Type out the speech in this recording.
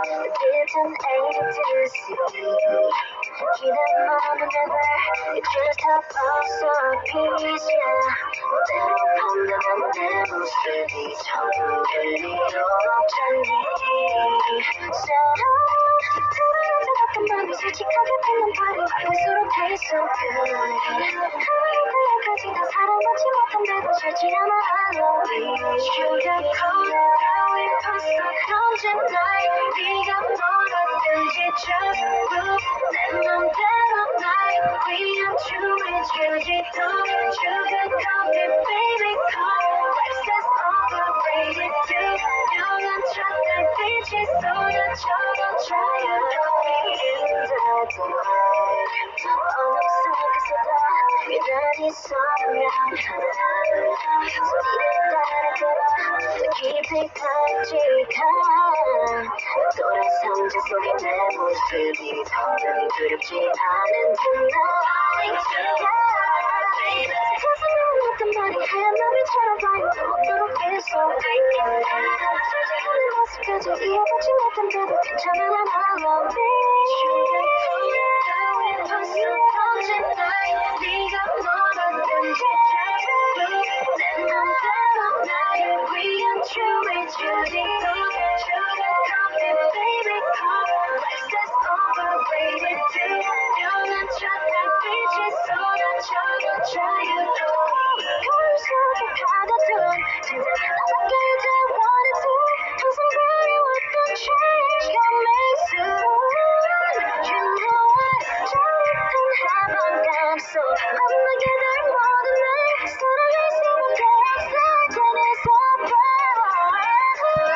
different age to see. 기대 많은 never, it's just a loss of peace, yeah. 때로 판단한 내 모습이 정들이 없잖니. 사랑스러운 같은 맘이 솔직하게 뱉는 말이 볼수록 taste so good. 하루까지 다 사랑받지 못한데도 싫지 않아 I love you. Sugarcoat 따위 봤어 언제 날 네가 뭐라든지 just move 내 맘대로 날 위한 춤을 추지도 Sugarcoat it baby come Life's overrated too 명한 척들 빛이 쏟아져도 자유로이 힘들던 어둠 속에서도 유난히 선명한 소리를 따라 걸어 깊이 간직한 또래 상자 속에 내 모습이 더는 두렵지 않은 tonight 가슴에 어떤 말이 해남이처럼 봐요 먹도록 feel so deep 솔직한 내 모습까지 이해받지 못한데도 괜찮아 난 I love me 따윈 벌써 언제 날 네가 뭐라든지 내 맘대로 나를 위한 춤을 추지도 Sugarcoat it baby come Life's overrated too 명한 척들 빛이 쏟아져도 자유로이 거울 속에 가둬둔 진짜 나밖에 이제 wanted to 항상 그리웠던 change your make soon You know what 작은 해방감 속 I'm not getting